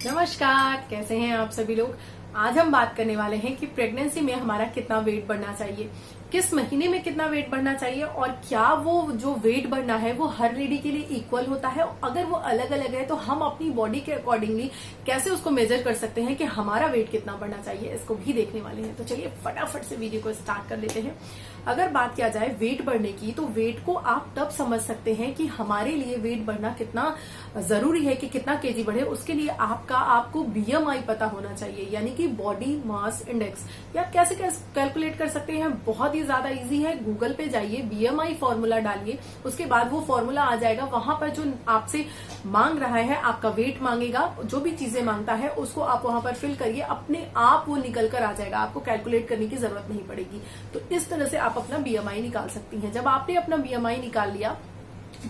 नमस्कार, कैसे हैं आप सभी लोग। आज हम बात करने वाले हैं कि प्रेगनेंसी में हमारा कितना वेट बढ़ना चाहिए, किस महीने में कितना वेट बढ़ना चाहिए और क्या वो जो वेट बढ़ना है वो हर लेडी के लिए इक्वल होता है। अगर वो अलग अलग है तो हम अपनी बॉडी के अकॉर्डिंगली कैसे उसको मेजर कर सकते हैं कि हमारा वेट कितना बढ़ना चाहिए, इसको भी देखने वाले हैं। तो चलिए फटाफट से वीडियो को स्टार्ट कर लेते हैं। अगर बात किया जाए वेट बढ़ने की, तो वेट को आप तब समझ सकते हैं कि हमारे लिए वेट बढ़ना कितना जरूरी है, कि कितना केजी बढ़े। उसके लिए आपको बीएमआई पता होना चाहिए, यानी कि बॉडी मास इंडेक्स। या कैसे कैलकुलेट कर सकते हैं, बहुत ही ज्यादा इजी है। गूगल पे जाइए, बीएमआई फॉर्मूला डालिए, उसके बाद वो फॉर्मूला आ जाएगा। वहां पर जो आपसे मांग रहा है, आपका वेट मांगेगा, जो भी चीजें मांगता है उसको आप वहां पर फिल करिए, अपने आप वो निकल कर आ जाएगा, आपको कैलकुलेट करने की जरूरत नहीं पड़ेगी। तो इस तरह से आप अपना बीएमआई निकाल सकती हैं। जब आपने अपना बीएमआई निकाल लिया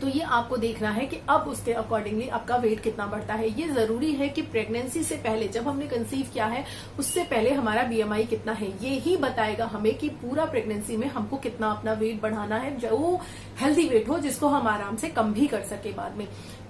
तो ये आपको देखना है कि अब उसके अकॉर्डिंगली आपका वेट कितना बढ़ता है। ये जरूरी है कि प्रेगनेंसी से पहले, जब हमने कंसीव किया है उससे पहले हमारा बीएमआई कितना है, ये ही बताएगा हमें कि पूरा प्रेगनेंसी में हमको कितना अपना वेट बढ़ाना है, जो हेल्दी वेट हो, जिसको हम आराम से कम भी कर सके बाद में।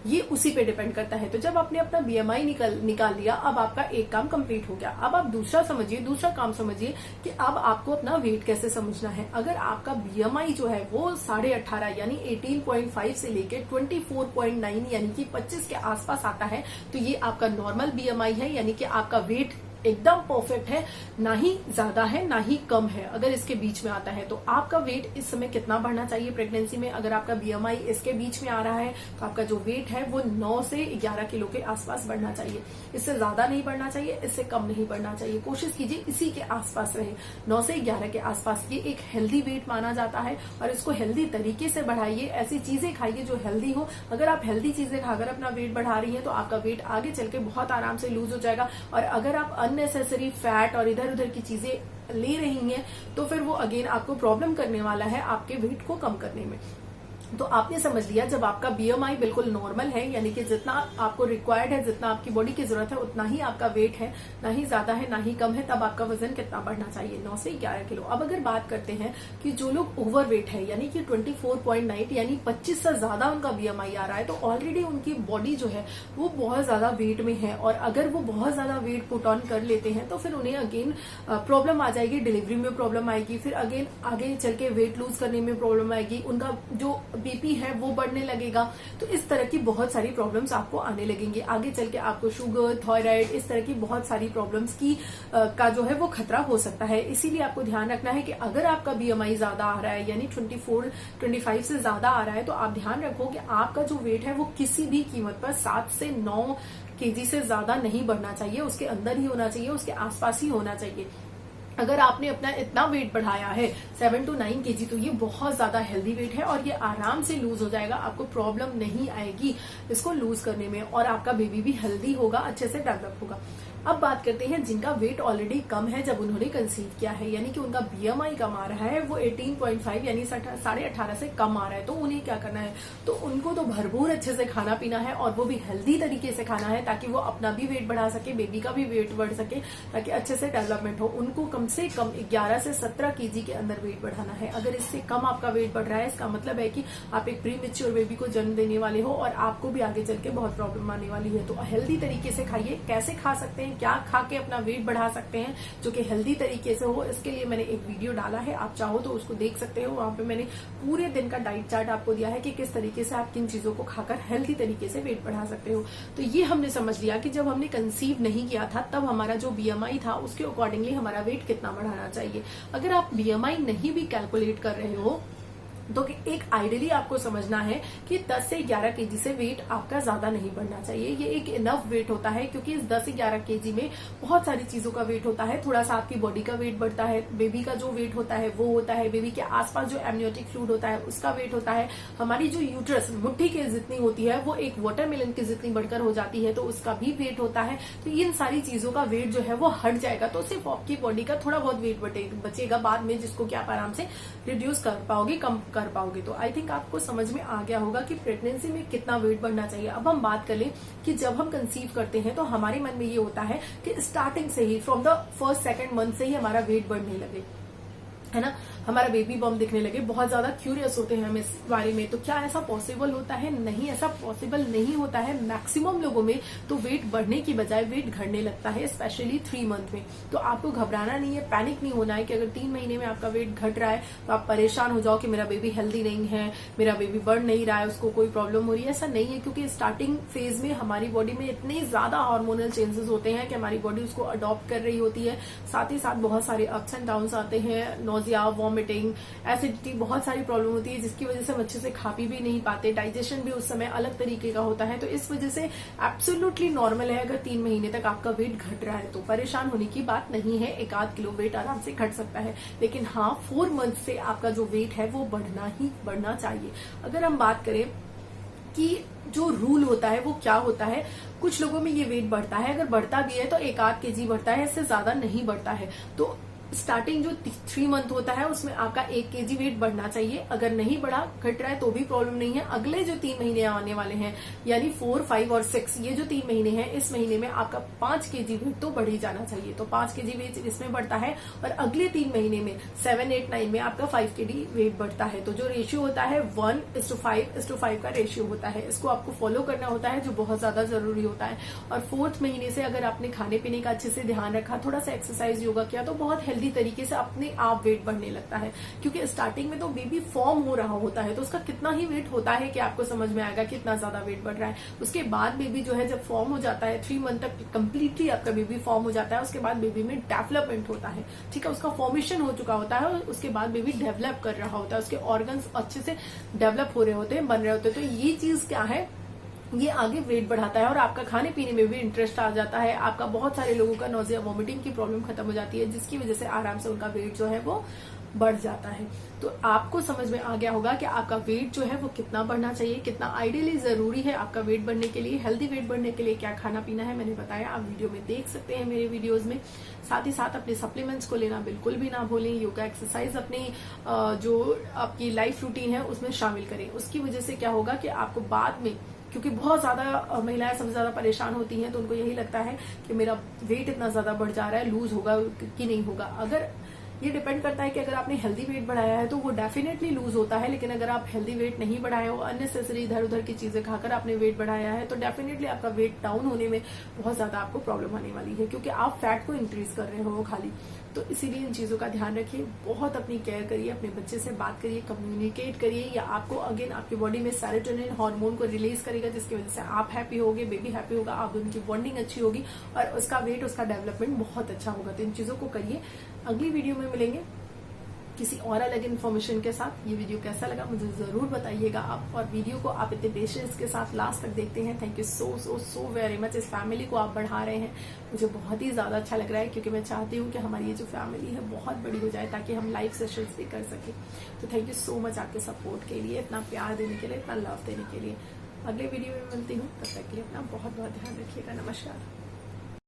ये उसी पे डिपेंड करता है। तो जब आपने अपना बीएमआई निकाल लिया, अब आपका एक काम कंप्लीट हो गया। अब आप दूसरा काम समझिए कि अब आपको अपना वेट कैसे समझना है। अगर आपका बीएमआई जो है वो 18.5 यानी 18.5 से लेके 24.9 यानी कि 25 के आसपास आता है, तो ये आपका नॉर्मल बीएमआई है, यानी कि आपका वेट एकदम परफेक्ट है, ना ही ज्यादा है ना ही कम है। अगर इसके बीच में आता है तो आपका वेट इस समय कितना बढ़ना चाहिए प्रेगनेंसी में। अगर आपका बीएमआई इसके बीच में आ रहा है तो आपका जो वेट है वो 9 से 11 किलो के आसपास बढ़ना चाहिए। इससे ज्यादा नहीं बढ़ना चाहिए, इससे कम नहीं बढ़ना चाहिए। कोशिश कीजिए इसी के आसपास रहे, 9 से 11 के आसपास। ये एक हेल्दी वेट माना जाता है और इसको हेल्दी तरीके से बढ़ाइए। ऐसी चीजें खाइए जो हेल्दी हो। अगर आप हेल्दी चीजें खाकर अपना वेट बढ़ा रही है तो आपका वेट आगे चल के बहुत आराम से लूज हो जाएगा। और अगर आप अननेसेसरी फैट और इधर उधर की चीजें ले रही हैं तो फिर वो अगेन आपको प्रॉब्लम करने वाला है आपके वेट को कम करने में। तो आपने समझ लिया, जब आपका बीएमआई बिल्कुल नॉर्मल है, यानी कि जितना आपको रिक्वायर्ड है, जितना आपकी बॉडी की जरूरत है उतना ही आपका वेट है, ना ही ज्यादा है ना ही कम है, तब आपका वजन कितना बढ़ना चाहिए, 9 से 11 किलो। अब अगर बात करते हैं कि जो लोग ओवरवेट है, यानी कि 24.9 यानी 25 से ज्यादा उनका बीएमआई आ रहा है, तो ऑलरेडी उनकी बॉडी जो है वो बहुत ज्यादा वेट में है। और अगर वो बहुत ज्यादा वेट पुट ऑन कर लेते हैं तो फिर उन्हें अगेन प्रॉब्लम आ जाएगी, डिलीवरी में प्रॉब्लम आएगी, फिर अगेन आगे चल के वेट लूज करने में प्रॉब्लम आएगी, उनका जो बीपी है वो बढ़ने लगेगा। तो इस तरह की बहुत सारी प्रॉब्लम्स आपको आने लगेंगी। आगे चल के आपको शुगर, थायराइड, इस तरह की बहुत सारी प्रॉब्लम्स की का जो है वो खतरा हो सकता है। इसीलिए आपको ध्यान रखना है कि अगर आपका बीएमआई ज्यादा आ रहा है, यानी 24-25 से ज्यादा आ रहा है, तो आप ध्यान रखो कि आपका जो वेट है वो किसी भी कीमत पर 7 से 9 केजी से ज्यादा नहीं बढ़ना चाहिए, उसके अंदर ही होना चाहिए, उसके आसपास ही होना चाहिए। अगर आपने अपना इतना वेट बढ़ाया है 7 to 9 केजी, तो ये बहुत ज्यादा हेल्दी वेट है और ये आराम से लूज हो जाएगा, आपको प्रॉब्लम नहीं आएगी इसको लूज करने में, और आपका बेबी भी हेल्दी होगा, अच्छे से डेवलप होगा। अब बात करते हैं जिनका वेट ऑलरेडी कम है जब उन्होंने कंसीव किया है, यानी कि उनका बीएमआई कम आ रहा है, वो 18.5 यानी 18.5 से कम आ रहा है। तो उन्हें क्या करना है, तो उनको तो भरपूर अच्छे से खाना पीना है और वो भी हेल्दी तरीके से खाना है, ताकि वो अपना भी वेट बढ़ा सके, बेबी का भी वेट बढ़ सके, ताकि अच्छे से डेवलपमेंट हो। उनको कम से कम 11 से 17 केजी के अंदर वेट बढ़ाना है। अगर इससे कम आपका वेट बढ़ रहा है, इसका मतलब है कि आप एक प्री मेच्योर बेबी को जन्म देने वाले हो और आपको भी आगे चल के बहुत प्रॉब्लम आने वाली है। तो हेल्दी तरीके से खाइए। कैसे खा सकते हैं, क्या खा के अपना वेट बढ़ा सकते हैं जो कि हेल्दी तरीके से हो, इसके लिए मैंने एक वीडियो डाला है, आप चाहो तो उसको देख सकते हो। वहां पे मैंने पूरे दिन का डाइट चार्ट आपको दिया है कि किस तरीके से आप किन चीजों को खाकर हेल्दी तरीके से वेट बढ़ा सकते हो। तो ये हमने समझ लिया कि जब हमने कंसीव नहीं किया था तब हमारा जो बीएमआई था उसके अकॉर्डिंगली हमारा वेट कितना बढ़ाना चाहिए। अगर आप बीएमआई नहीं भी कैलकुलेट कर रहे हो तो एक आइडियली आपको समझना है कि 10 से 11 केजी से वेट आपका ज्यादा नहीं बढ़ना चाहिए। ये एक इनफ वेट होता है, क्योंकि इस 10 से 11 केजी में बहुत सारी चीजों का वेट होता है। थोड़ा सा आपकी बॉडी का वेट बढ़ता है, बेबी का जो वेट होता है वो होता है, बेबी के आसपास जो एमनियोटिक फ्लूइड होता है उसका वेट होता है, हमारी जो यूट्रस मुट्ठी के जितनी होती है वो एक वाटरमेलन की जितनी बढ़कर हो जाती है, तो उसका भी वेट होता है। तो इन सारी चीजों का वेट जो है वो हट जाएगा, तो सिर्फ आपकी बॉडी का थोड़ा बहुत वेट बचेगा बाद में, जिसको कि आप आराम से रिड्यूस कर पाओगे, कम कर पाओगे। तो आई थिंक आपको समझ में आ गया होगा कि प्रेगनेंसी में कितना वेट बढ़ना चाहिए। अब हम बात कर ले कि जब हम कंसीव करते हैं तो हमारे मन में ये होता है कि स्टार्टिंग से ही from the first second month से ही हमारा वेट बढ़ने लगे। है ना, हमारा बेबी बम्प दिखने लगे, बहुत ज्यादा क्यूरियस होते हैं हम इस बारे में। तो क्या ऐसा पॉसिबल होता है? नहीं, ऐसा पॉसिबल नहीं होता है। मैक्सिमम लोगों में तो वेट बढ़ने की बजाय वेट घटने लगता है, स्पेशली 3 मंथ में। तो आपको घबराना नहीं है, पैनिक नहीं होना है कि अगर 3 महीने में आपका वेट घट रहा है तो आप परेशान हो जाओ कि मेरा बेबी हेल्दी नहीं है, मेरा बेबी बढ़ नहीं रहा है, उसको कोई प्रॉब्लम हो रही है। ऐसा नहीं है, क्योंकि स्टार्टिंग फेज में हमारी बॉडी में इतने ज्यादा हार्मोनल चेंजेस होते हैं कि हमारी बॉडी उसको अडॉप्ट कर रही होती है। साथ ही साथ बहुत सारे अप्स एंड डाउन्स आते हैं, नोजिया, वॉमिटिंग, एसिडिटी, बहुत सारी प्रॉब्लम होती है, जिसकी वजह से हम अच्छे से खा पी भी नहीं पाते। डाइजेशन भी उस समय अलग तरीके का होता है। तो इस वजह से एब्सोल्युटली नॉर्मल है अगर 3 महीने तक आपका वेट घट रहा है तो परेशान होने की बात नहीं है। 1-8 किलो वेट आराम से घट सकता है, लेकिन हाँ 4 मंथ से आपका जो वेट है वो बढ़ना ही बढ़ना चाहिए। अगर हम बात करें कि जो रूल होता है वो क्या होता है, कुछ लोगों में ये वेट बढ़ता है, अगर बढ़ता भी है तो 1-8 kg बढ़ता है, इससे ज्यादा नहीं बढ़ता है। तो स्टार्टिंग जो 3 मंथ होता है उसमें आपका 1 kg वेट बढ़ना चाहिए। अगर नहीं बढ़ा, घट रहा है तो भी प्रॉब्लम नहीं है। अगले जो 3 महीने आने वाले हैं, यानी 4, 5 और 6, ये जो 3 महीने हैं, इस महीने में आपका 5 kg वेट तो बढ़ ही जाना चाहिए। तो 5 kg वेट इसमें बढ़ता है, और अगले 3 महीने में 7, 8, 9 में आपका 5 kg वेट बढ़ता है। तो जो रेशियो होता है 1:5:5 का रेशियो होता है। इसको आपको फॉलो करना होता है, जो बहुत ज्यादा जरूरी होता है। और 4th महीने से अगर आपने खाने पीने का अच्छे से ध्यान रखा, थोड़ा सा एक्सरसाइज, योगा किया, तो बहुत हेल्दी तरीके से अपने आप वेट बढ़ने लगता है। क्योंकि स्टार्टिंग में तो बेबी फॉर्म हो रहा होता है, तो उसका कितना ही वेट होता है कि आपको समझ में आएगा कितना ज्यादा वेट बढ़ रहा है। उसके बाद बेबी जो है जब फॉर्म हो जाता है, 3 मंथ तक कंप्लीटली आपका बेबी फॉर्म हो जाता है, उसके बाद बेबी में डेवलपमेंट होता है। ठीक है, उसका फॉर्मेशन हो चुका होता है, और उसके बाद बेबी डेवलप कर रहा होता है, उसके ऑर्गन्स अच्छे से डेवलप हो रहे होते हैं, बन रहे होते हैं। तो ये चीज क्या है, ये आगे वेट बढ़ाता है, और आपका खाने पीने में भी इंटरेस्ट आ जाता है। आपका बहुत सारे लोगों का नोजिया, वॉमिटिंग की प्रॉब्लम खत्म हो जाती है, जिसकी वजह से आराम से उनका वेट जो है वो बढ़ जाता है। तो आपको समझ में आ गया होगा कि आपका वेट जो है वो कितना बढ़ना चाहिए, कितना आइडियली जरूरी है आपका वेट बढ़ने के लिए। हेल्दी वेट बढ़ने के लिए क्या खाना पीना है मैंने बताया, आप वीडियो में देख सकते हैं मेरे वीडियोज में। साथ ही साथ अपने सप्लीमेंट्स को लेना बिल्कुल भी ना भूलें। योगा, एक्सरसाइज अपनी जो आपकी लाइफ रूटीन है उसमें शामिल करें। उसकी वजह से क्या होगा कि आपको बाद में, क्योंकि बहुत ज्यादा महिलाएं सबसे ज्यादा परेशान होती हैं, तो उनको यही लगता है कि मेरा वेट इतना ज्यादा बढ़ जा रहा है, लूज होगा कि नहीं होगा। अगर ये डिपेंड करता है कि अगर आपने हेल्दी वेट बढ़ाया है तो वो डेफिनेटली लूज होता है, लेकिन अगर आप हेल्दी वेट नहीं बढ़ाए हो, अननेसेसरी इधर उधर की चीजें खाकर आपने वेट बढ़ाया है, तो डेफिनेटली आपका वेट डाउन होने में बहुत ज्यादा आपको प्रॉब्लम आने वाली है, क्योंकि आप फैट को इंक्रीज कर रहे हो खाली। तो इसीलिए इन चीजों का ध्यान रखिए, बहुत अपनी केयर करिए, अपने बच्चे से बात करिए, कम्युनिकेट करिए। या आपको अगेन आपकी बॉडी में सेरोटोनिन हार्मोन को रिलीज करेगा, जिसकी वजह से आप हैप्पी होगे, बेबी हैप्पी होगा, आप दोनों की बॉन्डिंग अच्छी होगी, और उसका वेट, उसका डेवलपमेंट बहुत अच्छा होगा। तो इन चीजों को करिए। अगली वीडियो में मिलेंगे किसी और अलग इन्फॉर्मेशन के साथ। ये वीडियो कैसा लगा मुझे जरूर बताइएगा आप, और वीडियो को आप इतने पेशेंस के साथ लास्ट तक देखते हैं, thank you so very much. इस फैमिली को आप बढ़ा रहे हैं, मुझे बहुत ही ज्यादा अच्छा लग रहा है, क्योंकि मैं चाहती हूँ कि हमारी ये जो फैमिली है बहुत बड़ी हो जाए, ताकि हम लाइव सेशंस भी कर सके। तो थैंक यू सो मच आपके सपोर्ट के लिए, इतना प्यार देने के लिए, इतना लव देने के लिए। अगले वीडियो में मिलती हूँ, तब तक के लिए अपना बहुत बहुत ध्यान रखिएगा। नमस्कार।